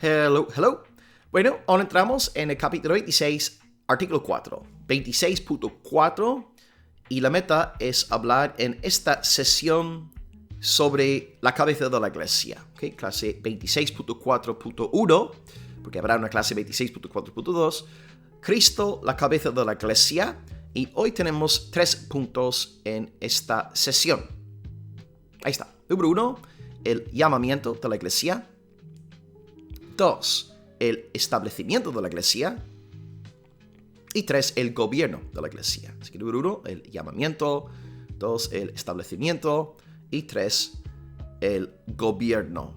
Hello, hello. Bueno, ahora entramos en el capítulo 26, artículo 4. 26.4 y la meta es hablar en esta sesión sobre la cabeza de la iglesia. ¿Okay? Clase 26.4.1, porque habrá una clase 26.4.2. Cristo, la cabeza de la iglesia. Y hoy tenemos 3 puntos en esta sesión. Ahí está. Número 1, el llamamiento de la iglesia. 2, el establecimiento de la iglesia. Y 3, el gobierno de la iglesia. Así que número 1, el llamamiento. 2, el establecimiento. Y 3, el gobierno.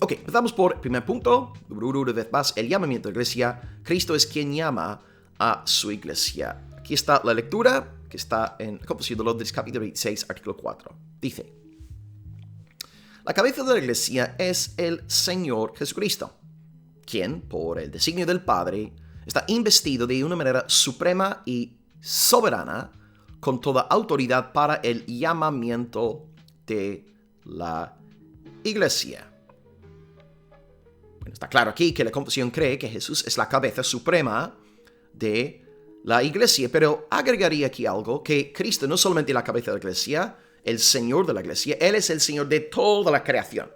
Ok, empezamos por el primer punto. Número 1, una vez más, el llamamiento de la iglesia. Cristo es quien llama a su iglesia. Aquí está la lectura que está en el Compendio de Londres, capítulo 26, artículo 4. Dice: la cabeza de la iglesia es el Señor Jesucristo, quien, por el designio del Padre, está investido de una manera suprema y soberana con toda autoridad para el llamamiento de la iglesia. Bueno, está claro aquí que la confesión cree que Jesús es la cabeza suprema de la iglesia, pero agregaría aquí algo, que Cristo no solamente es la cabeza de la iglesia, el Señor de la iglesia, Él es el Señor de toda la creación.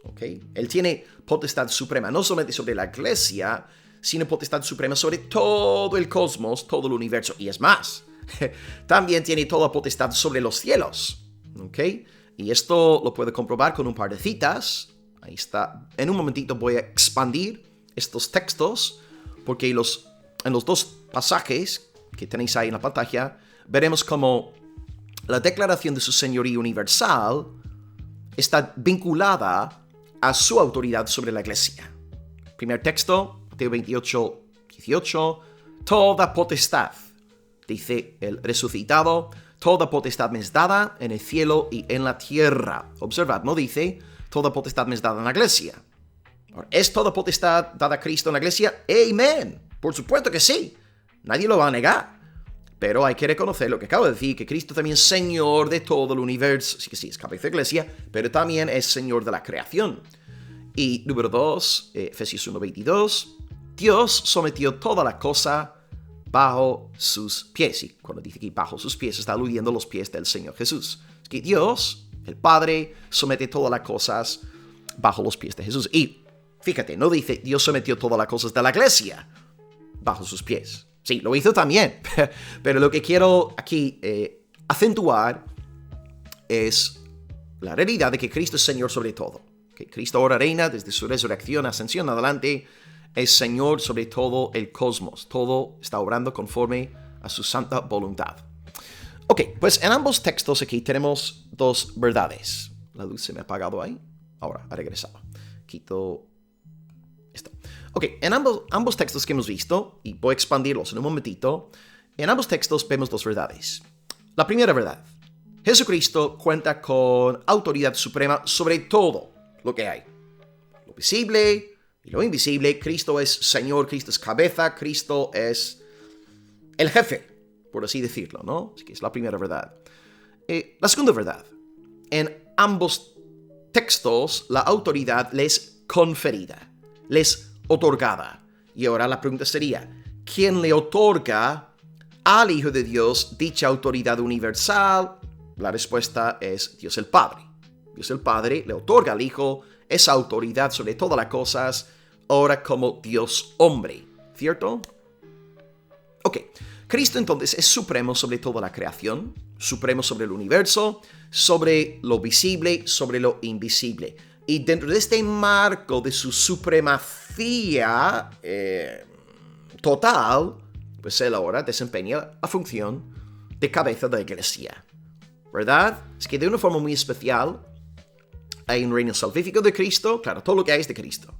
¿Okay? Él tiene potestad suprema, no solamente sobre la iglesia, sino potestad suprema sobre todo el cosmos, todo el universo. Y es más, también tiene toda potestad sobre los cielos. ¿Okay? Y esto lo puede comprobar con un par de citas. Ahí está. En un momentito voy a expandir estos textos, porque en los dos pasajes que tenéis ahí en la pantalla, veremos cómo la declaración de su señorío universal está vinculada a su autoridad sobre la iglesia. Primer texto, Mateo 28, 18. Toda potestad, dice el resucitado, toda potestad me es dada en el cielo y en la tierra. Observad, no dice toda potestad me es dada en la iglesia. Ahora, ¿es toda potestad dada a Cristo en la iglesia? ¡Amén! Por supuesto que sí. Nadie lo va a negar. Pero hay que reconocer lo que acabo de decir, que Cristo también es Señor de todo el universo. Sí que sí, es cabeza de iglesia, pero también es Señor de la creación. Y número 2, Efesios 1:22, Dios sometió toda la cosa bajo sus pies. Y cuando dice aquí bajo sus pies, está aludiendo a los pies del Señor Jesús. Es que Dios, el Padre, somete todas las cosas bajo los pies de Jesús. Y fíjate, no dice Dios sometió todas las cosas de la iglesia bajo sus pies. Sí, lo hizo también, pero lo que quiero aquí acentuar es la realidad de que Cristo es Señor sobre todo. Que Cristo ahora reina desde su resurrección, ascensión adelante, es Señor sobre todo el cosmos. Todo está obrando conforme a su santa voluntad. Ok, pues en ambos textos aquí tenemos dos verdades. La luz se me ha apagado ahí. Ahora, ha regresado. Quito esto. Ok, en ambos textos que hemos visto, y voy a expandirlos en un momentito, en ambos textos vemos dos verdades. La primera verdad: Jesucristo cuenta con autoridad suprema sobre todo lo que hay. Lo visible y lo invisible. Cristo es Señor, Cristo es cabeza, Cristo es el jefe, por así decirlo, ¿no? Así que es la primera verdad. La segunda verdad: en ambos textos la autoridad les conferida, les otorgada. Y ahora la pregunta sería: ¿quién le otorga al Hijo de Dios dicha autoridad universal? La respuesta es Dios el Padre. Dios el Padre le otorga al Hijo esa autoridad sobre todas las cosas, ahora como Dios hombre, ¿cierto? Ok, Cristo entonces es supremo sobre toda la creación, supremo sobre el universo, sobre lo visible, sobre lo invisible. Y dentro de este marco de su supremacía total, pues Él ahora desempeña la función de cabeza de la iglesia, ¿verdad? Es que de una forma muy especial hay un reino salvífico de Cristo. Claro, todo lo que hay es de Cristo,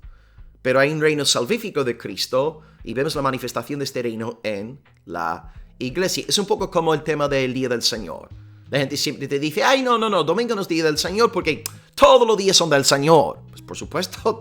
pero hay un reino salvífico de Cristo y vemos la manifestación de este reino en la iglesia. Es un poco como el tema del Día del Señor. La gente siempre te dice: ay, no, domingo no es Día del Señor porque todos los días son del Señor. Pues por supuesto,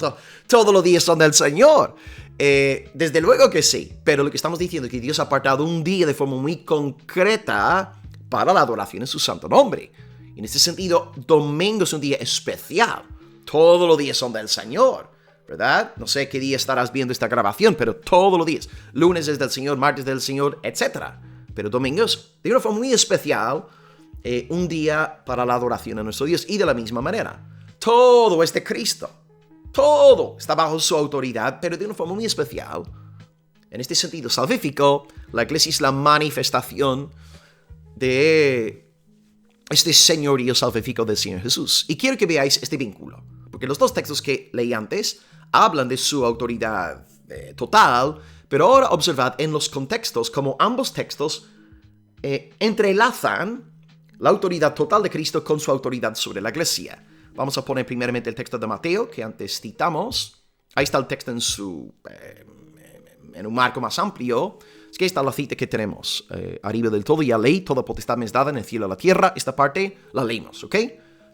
todos los días son del Señor. Desde luego que sí, pero lo que estamos diciendo es que Dios ha apartado un día de forma muy concreta para la adoración en su santo nombre. En este sentido, domingo es un día especial. todos los días son del Señor, ¿verdad? No sé qué día estarás viendo esta grabación, pero todos los días. Lunes es del Señor, martes del Señor, etc. Pero domingos, de una forma muy especial, un día para la adoración a nuestro Dios. Y de la misma manera, todo es de Cristo. Todo está bajo su autoridad, pero de una forma muy especial. En este sentido salvífico, la iglesia es la manifestación de este señorío salvífico del Señor Jesús. Y quiero que veáis este vínculo, porque los dos textos que leí antes hablan de su autoridad total, pero ahora observad en los contextos como ambos textos entrelazan la autoridad total de Cristo con su autoridad sobre la iglesia. Vamos a poner primeramente el texto de Mateo, que antes citamos. Ahí está el texto en un marco más amplio. Es que esta es la cita que tenemos. Arriba del todo ya leí, toda potestad me es dada en el cielo y la tierra. Esta parte la leímos, ¿ok?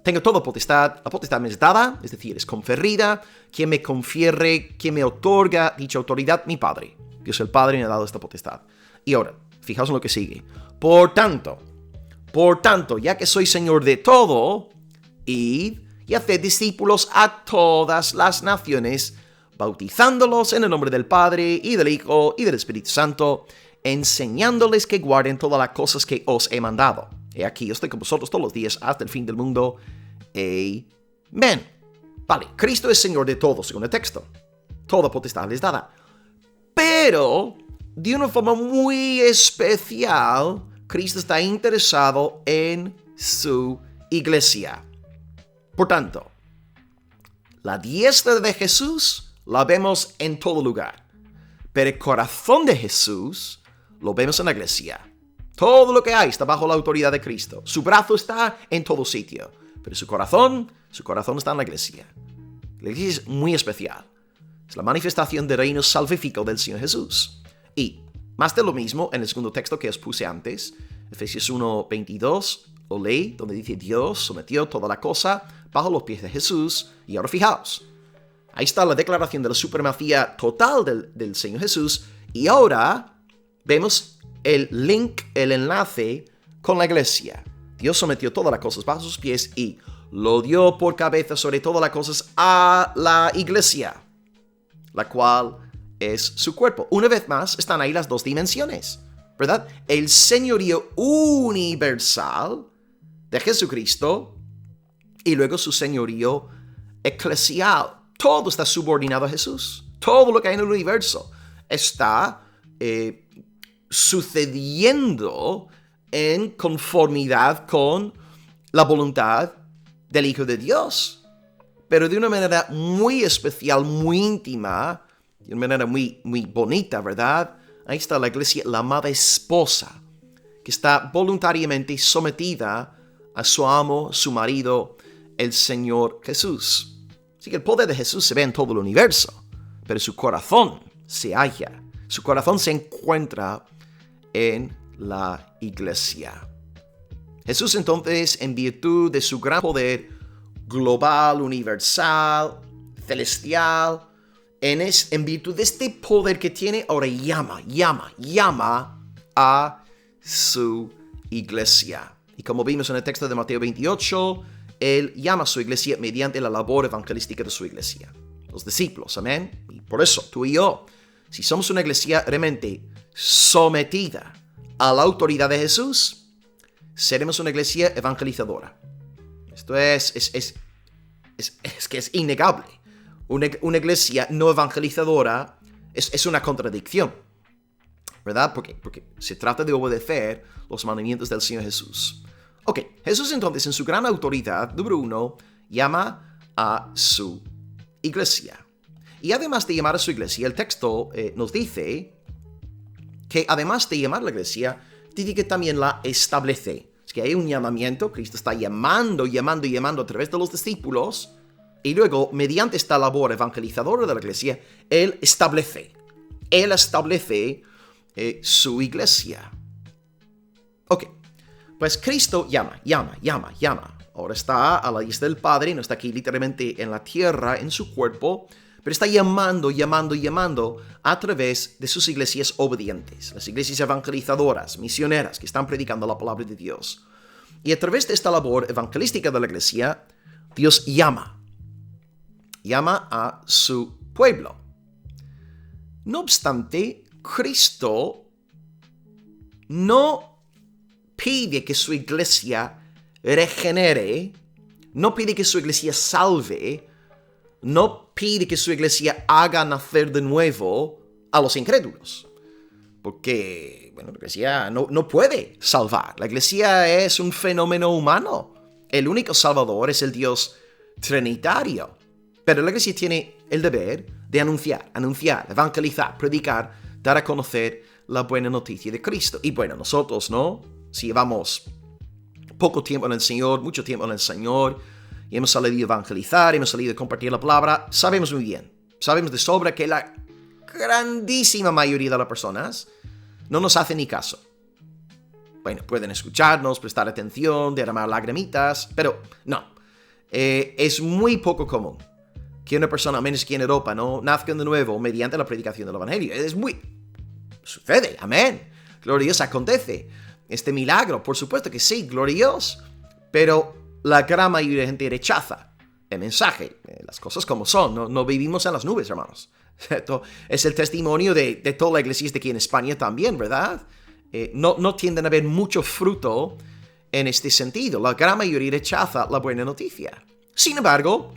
Tengo toda potestad, la potestad me es dada, es decir, es conferida. Quien me confiere, quien me otorga dicha autoridad, mi Padre. Dios el Padre me ha dado esta potestad. Y ahora, fijaos en lo que sigue. Por tanto, ya que soy Señor de todo, id y haced discípulos a todas las naciones, bautizándolos en el nombre del Padre, y del Hijo, y del Espíritu Santo, enseñándoles que guarden todas las cosas que os he mandado. He aquí, yo estoy con vosotros todos los días hasta el fin del mundo. Amén. Vale, Cristo es Señor de todo, según el texto. Toda potestad les dada. Pero, de una forma muy especial, Cristo está interesado en su iglesia. Por tanto, la diestra de Jesús la vemos en todo lugar, pero el corazón de Jesús lo vemos en la iglesia. Todo lo que hay está bajo la autoridad de Cristo. Su brazo está en todo sitio, pero su corazón está en la iglesia. La iglesia es muy especial. Es la manifestación del reino salvífico del Señor Jesús. Y más de lo mismo en el segundo texto que os puse antes, Efesios 1:22, lo leí, donde dice Dios sometió toda la cosa bajo los pies de Jesús. Y ahora fijaos, ahí está la declaración de la supremacía total del Señor Jesús. Y ahora vemos el link, el enlace con la iglesia. Dios sometió todas las cosas bajo sus pies y lo dio por cabeza sobre todas las cosas a la iglesia, la cual es su cuerpo. Una vez más, están ahí las dos dimensiones, ¿verdad? El señorío universal de Jesucristo y luego su señorío eclesial. Todo está subordinado a Jesús. Todo lo que hay en el universo está sucediendo en conformidad con la voluntad del Hijo de Dios, pero de una manera muy especial, muy íntima, de una manera muy, muy bonita, ¿verdad? Ahí está la iglesia, la amada esposa, que está voluntariamente sometida a su amo, su marido, el Señor Jesús. Así que el poder de Jesús se ve en todo el universo, pero su corazón se halla, su corazón se encuentra en la iglesia. Jesús entonces, en virtud de su gran poder global, universal, celestial, en virtud de este poder que tiene, ahora llama a su iglesia. Y como vimos en el texto de Mateo 28, Él llama a su iglesia mediante la labor evangelística de su iglesia. Los discípulos, amén. Y por eso, tú y yo, si somos una iglesia realmente sometida a la autoridad de Jesús, seremos una iglesia evangelizadora. Esto es que es innegable. Una iglesia no evangelizadora es una contradicción, ¿verdad? Porque se trata de obedecer los mandamientos del Señor Jesús. Ok, Jesús entonces en su gran autoridad, número 1, llama a su iglesia. Y además de llamar a su iglesia, el texto nos dice que además de llamar a la iglesia, dice que también la establece. Es que hay un llamamiento, Cristo está llamando a través de los discípulos, y luego, mediante esta labor evangelizadora de la iglesia, Él establece su iglesia. Ok, pues Cristo llama. Ahora está a la diestra del Padre, no está aquí literalmente en la tierra, en su cuerpo, pero está llamando a través de sus iglesias obedientes, las iglesias evangelizadoras, misioneras, que están predicando la palabra de Dios. Y a través de esta labor evangelística de la iglesia, Dios llama. llama a su pueblo. No obstante, Cristo no pide que su iglesia regenere, no pide que su iglesia salve, no pide que su iglesia haga nacer de nuevo a los incrédulos. Porque, bueno, la iglesia no puede salvar. La iglesia es un fenómeno humano. El único salvador es el Dios trinitario. Pero la iglesia tiene el deber de anunciar, evangelizar, predicar, dar a conocer la buena noticia de Cristo. Y bueno, nosotros, ¿no? Si llevamos poco tiempo en el Señor, mucho tiempo en el Señor, y hemos salido a evangelizar, hemos salido a compartir la palabra, sabemos muy bien, sabemos de sobra que la grandísima mayoría de las personas no nos hacen ni caso. Bueno, pueden escucharnos, prestar atención, derramar lagrimitas, pero no. Es muy poco común que una persona, al menos aquí en Europa, no nazca de nuevo mediante la predicación del Evangelio. Sucede, amén. Gloria a Dios, acontece. Este milagro, por supuesto que sí, gloria a Dios. Pero la gran mayoría de gente rechaza el mensaje, las cosas como son. No vivimos en las nubes, hermanos. Esto es el testimonio de toda la iglesia de aquí en España también, ¿verdad? No tienden a haber mucho fruto en este sentido. La gran mayoría rechaza la buena noticia. Sin embargo,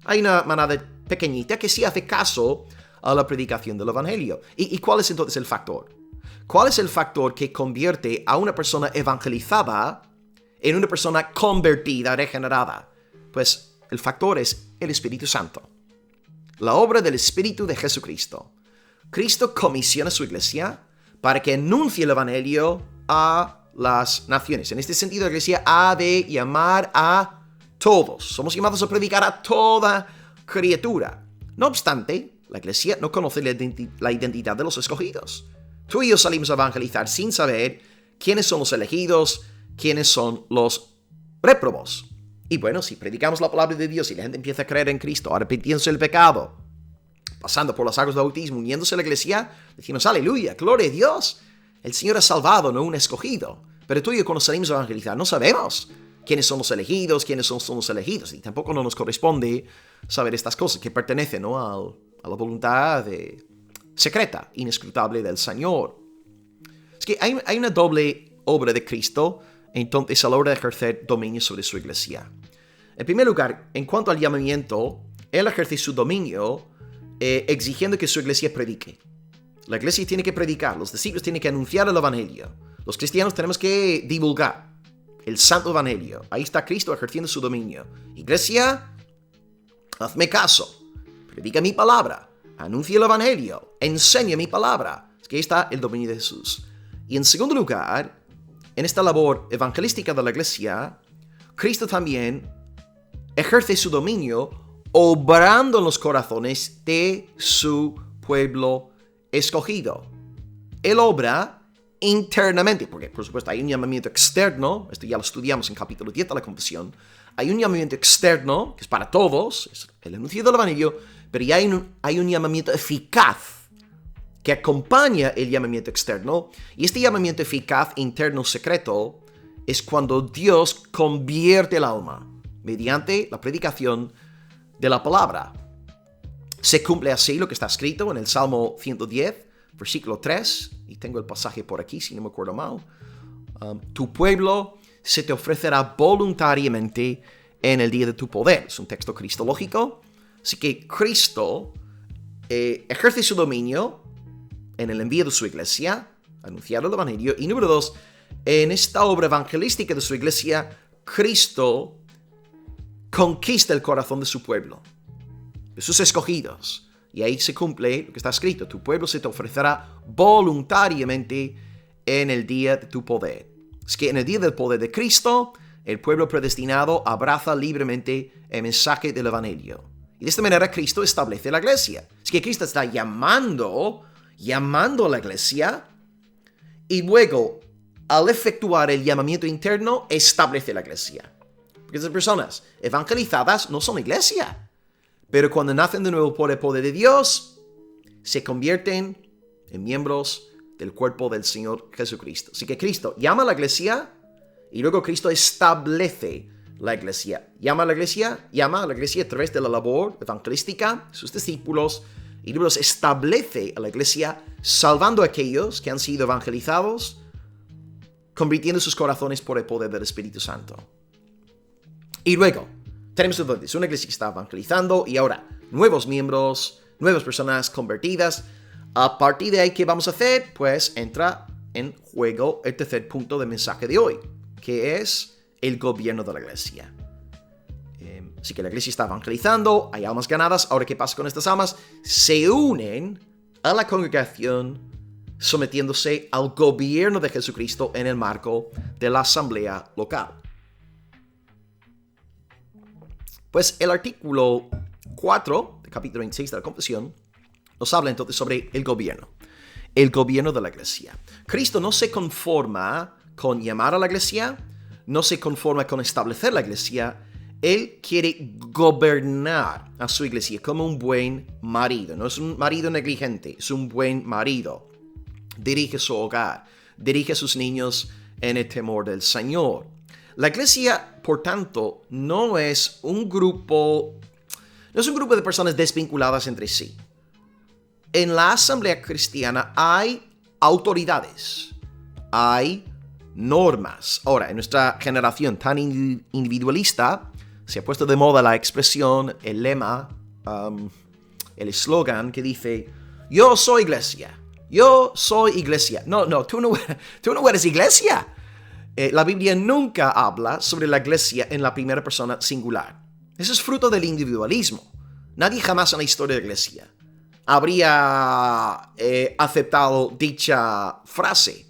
hay una manada pequeñita que sí hace caso a la predicación del Evangelio. ¿Y cuál es entonces el factor? ¿Cuál es el factor que convierte a una persona evangelizada en una persona convertida, regenerada? Pues el factor es el Espíritu Santo. La obra del Espíritu de Jesucristo. Cristo comisiona a su iglesia para que anuncie el Evangelio a las naciones. En este sentido, la iglesia ha de llamar a todos. Somos llamados a predicar a toda criatura. No obstante, la iglesia no conoce la identidad de los escogidos. Tú y yo salimos a evangelizar sin saber quiénes son los elegidos, quiénes son los réprobos. Y bueno, si predicamos la palabra de Dios y la gente empieza a creer en Cristo, arrepintiéndose del pecado, pasando por las aguas del bautismo, uniéndose a la iglesia, decimos, aleluya, gloria a Dios. El Señor ha salvado, no un escogido. Pero tú y yo cuando salimos a evangelizar no sabemos quiénes son los elegidos, quiénes son los elegidos. Y tampoco nos corresponde saber estas cosas que pertenecen, ¿no?, a la voluntad secreta, inescrutable del Señor. Es que hay una doble obra de Cristo entonces a la hora de ejercer dominio sobre su iglesia. En primer lugar, en cuanto al llamamiento, Él ejerce su dominio exigiendo que su iglesia predique. La iglesia tiene que predicar, los discípulos tienen que anunciar el Evangelio. Los cristianos tenemos que divulgar el Santo Evangelio. Ahí está Cristo ejerciendo su dominio. Iglesia, hazme caso, predica mi palabra, anuncia el Evangelio, enseña mi palabra. Es que ahí está el dominio de Jesús. Y en segundo lugar, en esta labor evangelística de la iglesia, Cristo también ejerce su dominio obrando en los corazones de su pueblo escogido. Él obra internamente, porque por supuesto hay un llamamiento externo, esto ya lo estudiamos en capítulo 10 de la Confesión, hay un llamamiento externo, que es para todos, es el anuncio del Evangelio, pero ya hay un llamamiento eficaz que acompaña el llamamiento externo, y este llamamiento eficaz interno secreto es cuando Dios convierte el alma mediante la predicación de la palabra. Se cumple así lo que está escrito en el Salmo 110, versículo 3, y tengo el pasaje por aquí si no me acuerdo mal. Tu pueblo se te ofrecerá voluntariamente en el día de tu poder. Es un texto cristológico. Así que Cristo ejerce su dominio en el envío de su iglesia, anunciar el Evangelio. Y número 2, en esta obra evangelística de su iglesia, Cristo conquista el corazón de su pueblo, de sus escogidos. Y ahí se cumple lo que está escrito: tu pueblo se te ofrecerá voluntariamente en el día de tu poder. Es que en el día del poder de Cristo, el pueblo predestinado abraza libremente el mensaje del Evangelio. Y de esta manera Cristo establece la iglesia. Es que Cristo está llamando a la iglesia, y luego, al efectuar el llamamiento interno, establece la iglesia. Porque esas personas evangelizadas no son iglesia, pero cuando nacen de nuevo por el poder de Dios, se convierten en miembros del cuerpo del Señor Jesucristo. Así que Cristo llama a la iglesia y luego Cristo establece la iglesia. Llama a la iglesia a través de la labor evangelística, sus discípulos, y luego establece a la iglesia salvando a aquellos que han sido evangelizados, convirtiendo sus corazones por el poder del Espíritu Santo. Y luego, tenemos entonces una iglesia que está evangelizando y ahora nuevos miembros, nuevas personas convertidas. A partir de ahí, ¿qué vamos a hacer? Pues entra en juego el tercer punto del mensaje de hoy, que es el gobierno de la iglesia. Así que la iglesia está evangelizando, hay almas ganadas. Ahora, ¿qué pasa con estas almas? Se unen a la congregación sometiéndose al gobierno de Jesucristo en el marco de la asamblea local. Pues el artículo 4 del capítulo 26 de la Confesión nos habla entonces sobre el gobierno de la iglesia. Cristo no se conforma con llamar a la iglesia, no se conforma con establecer la iglesia. Él quiere gobernar a su iglesia como un buen marido. No es un marido negligente, es un buen marido. Dirige su hogar, dirige a sus niños en el temor del Señor. La iglesia, por tanto, no es un grupo de personas desvinculadas entre sí. En la asamblea cristiana hay autoridades, hay normas. Ahora, en nuestra generación tan individualista, se ha puesto de moda la expresión, el lema, el eslogan que dice, yo soy iglesia. Yo soy iglesia. No, tú no eres iglesia. La Biblia nunca habla sobre la iglesia en la primera persona singular. Eso es fruto del individualismo. Nadie jamás en la historia de la iglesia habría aceptado dicha frase.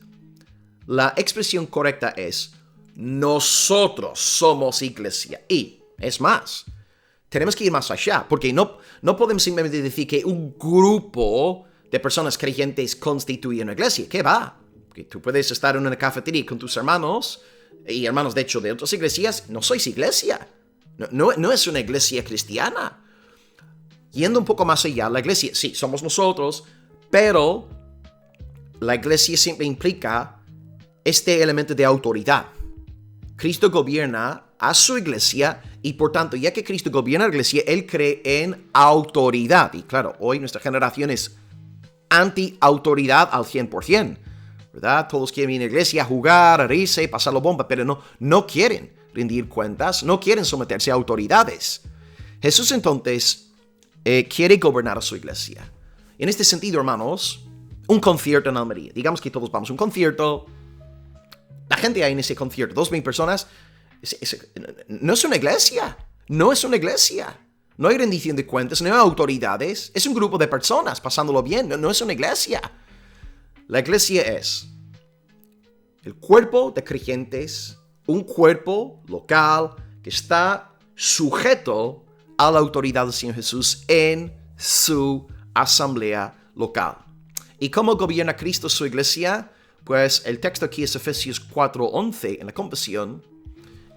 La expresión correcta es, nosotros somos iglesia. Y, es más, tenemos que ir más allá, porque no podemos simplemente decir que un grupo de personas creyentes constituye una iglesia. ¿Qué va? Porque tú puedes estar en una cafetería con tus hermanos, y hermanos de hecho de otras iglesias, no sois iglesia. No es una iglesia cristiana. Yendo un poco más allá, la iglesia, sí, somos nosotros, pero la iglesia siempre implica este elemento de autoridad. Cristo gobierna a su iglesia y por tanto, ya que Cristo gobierna a la iglesia, Él cree en autoridad. Y claro, hoy nuestra generación es anti-autoridad al 100%, ¿verdad? Todos quieren ir a la iglesia a jugar, a reírse, pasarlo bomba, pero no quieren rendir cuentas, no quieren someterse a autoridades. Jesús entonces quiere gobernar a su iglesia. En este sentido, hermanos, un concierto en Almería. Digamos que todos vamos a un concierto. La gente ahí en ese concierto, 2,000 personas, no es una iglesia. No es una iglesia. No hay rendición de cuentas, no hay autoridades. Es un grupo de personas pasándolo bien. No es una iglesia. La iglesia es el cuerpo de creyentes, un cuerpo local que está sujeto a la autoridad del Señor Jesús en su asamblea local. ¿Y cómo gobierna Cristo su iglesia? Pues el texto aquí es Efesios 4:11 en la Confesión,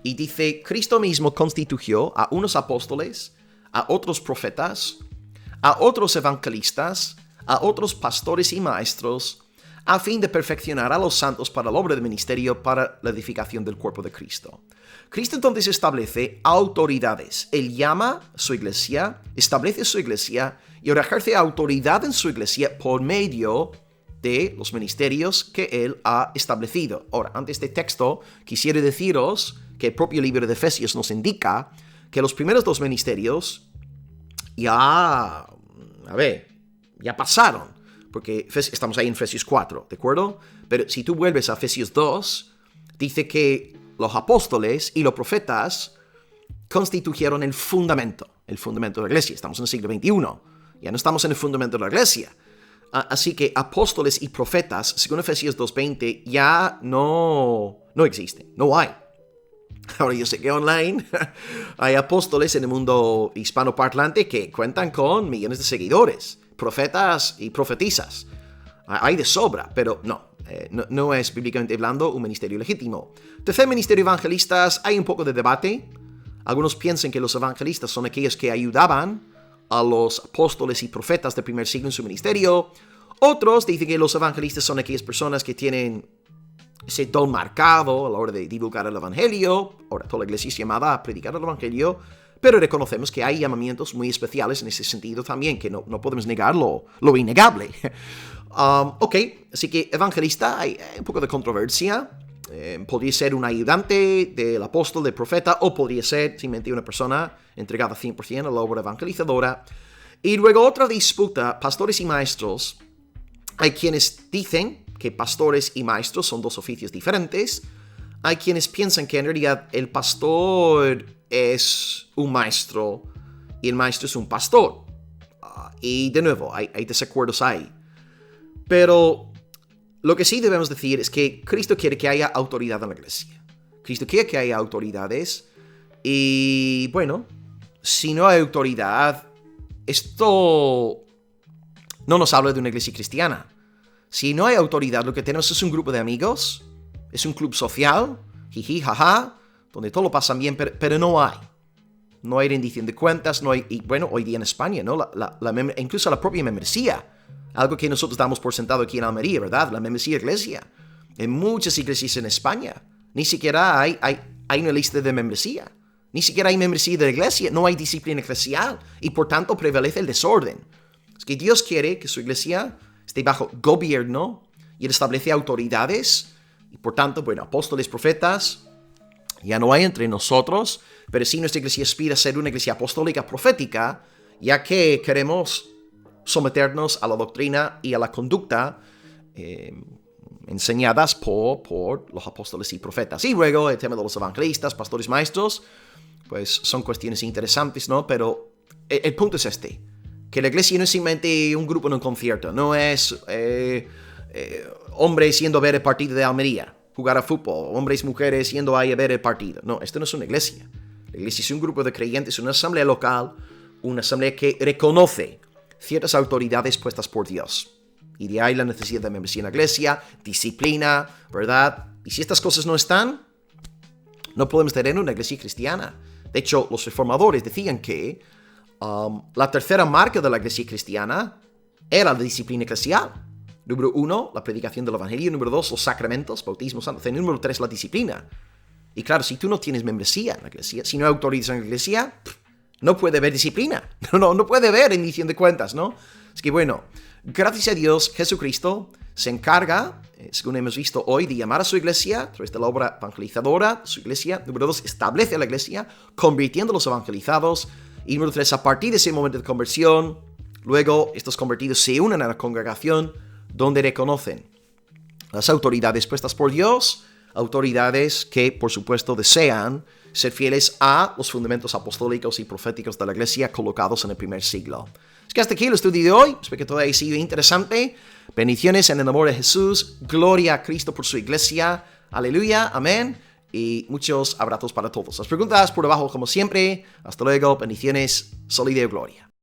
y dice, Cristo mismo constituyó a unos apóstoles, a otros profetas, a otros evangelistas, a otros pastores y maestros, a fin de perfeccionar a los santos para la obra del ministerio, para la edificación del cuerpo de Cristo. Cristo entonces establece autoridades. Él llama a su iglesia, establece su iglesia y ahora ejerce autoridad en su iglesia por medio de los ministerios que Él ha establecido. Ahora, ante este texto, quisiera deciros que el propio libro de Efesios nos indica que los primeros 2 ministerios ya pasaron, porque estamos ahí en Efesios 4, ¿de acuerdo? Pero si tú vuelves a Efesios 2, dice que los apóstoles y los profetas constituyeron el fundamento de la iglesia. Estamos en el siglo XXI, ya no estamos en el fundamento de la iglesia. Así que apóstoles y profetas, según Efesios 2:20, ya no existen, no hay. Ahora yo sé que online hay apóstoles en el mundo hispanoparlante que cuentan con millones de seguidores, profetas y profetisas. Hay de sobra, pero no es bíblicamente hablando un ministerio legítimo. Tercer ministerio, evangelistas, hay un poco de debate. Algunos piensan que los evangelistas son aquellos que ayudaban a los apóstoles y profetas del primer siglo en su ministerio. Otros dicen que los evangelistas son aquellas personas que tienen ese don marcado a la hora de divulgar el Evangelio. Ahora, toda la iglesia es llamada a predicar el Evangelio, pero reconocemos que hay llamamientos muy especiales en ese sentido también, que no podemos negar lo innegable. Ok, así que evangelista, hay un poco de controversia. Podría ser un ayudante del apóstol, del profeta, o podría ser simplemente una persona entregada 100% a la obra evangelizadora. Y luego otra disputa, pastores y maestros. Hay quienes dicen que pastores y maestros son dos oficios diferentes. Hay quienes piensan que en realidad el pastor es un maestro y el maestro es un pastor. Y de nuevo, hay desacuerdos ahí. Pero lo que sí debemos decir es que Cristo quiere que haya autoridad en la iglesia. Cristo quiere que haya autoridades. Y bueno, si no hay autoridad, esto no nos habla de una iglesia cristiana. Si no hay autoridad, lo que tenemos es un grupo de amigos, es un club social, jiji, jaja, donde todo lo pasan bien, pero no hay. No hay rendición de cuentas, no hay, y bueno, hoy día en España, ¿no? Incluso la propia membresía, algo que nosotros damos por sentado aquí en Almería, ¿verdad? La membresía de iglesia. En muchas iglesias en España, ni siquiera hay una lista de membresía. Ni siquiera hay membresía de la iglesia, no hay disciplina eclesial, y por tanto prevalece el desorden. Es que Dios quiere que su iglesia esté bajo gobierno, y Él establece autoridades, y por tanto, bueno, apóstoles, profetas, ya no hay entre nosotros, pero sí nuestra iglesia aspira a ser una iglesia apostólica profética, ya que queremos someternos a la doctrina y a la conducta enseñadas por los apóstoles y profetas. Y luego el tema de los evangelistas, pastores, maestros, pues son cuestiones interesantes, ¿no? Pero el punto es este, que la iglesia no es simplemente un grupo en un concierto, no es hombres yendo a ver el partido de Almería, jugar a fútbol, hombres y mujeres yendo ahí a ver el partido. No, esto no es una iglesia. La iglesia es un grupo de creyentes, una asamblea local, una asamblea que reconoce ciertas autoridades puestas por Dios. Y de ahí la necesidad de membresía en la iglesia, disciplina, ¿verdad? Y si estas cosas no están, no podemos tener una iglesia cristiana. De hecho, los reformadores decían que la tercera marca de la iglesia cristiana era la disciplina eclesial. Número 1, la predicación del evangelio. Número 2, los sacramentos, bautismo, santo. Número 3, la disciplina. Y claro, si tú no tienes membresía en la iglesia, si no hay autoridad en la iglesia, no puede haber disciplina. No puede haber rendición de cuentas, ¿no? Es que bueno, gracias a Dios, Jesucristo se encarga, según hemos visto hoy, de llamar a su iglesia a través de la obra evangelizadora, su iglesia. Número 2, establece a la iglesia, convirtiendo a los evangelizados. Y número 3, a partir de ese momento de conversión, luego estos convertidos se unen a la congregación donde reconocen las autoridades puestas por Dios, autoridades que, por supuesto, desean ser fieles a los fundamentos apostólicos y proféticos de la iglesia colocados en el primer siglo. Es que hasta aquí el estudio de hoy. Espero que todo haya sido interesante. Bendiciones en el amor de Jesús. Gloria a Cristo por su iglesia. Aleluya. Amén. Y muchos abrazos para todos. Las preguntas por debajo, como siempre. Hasta luego. Bendiciones. Salud y gloria.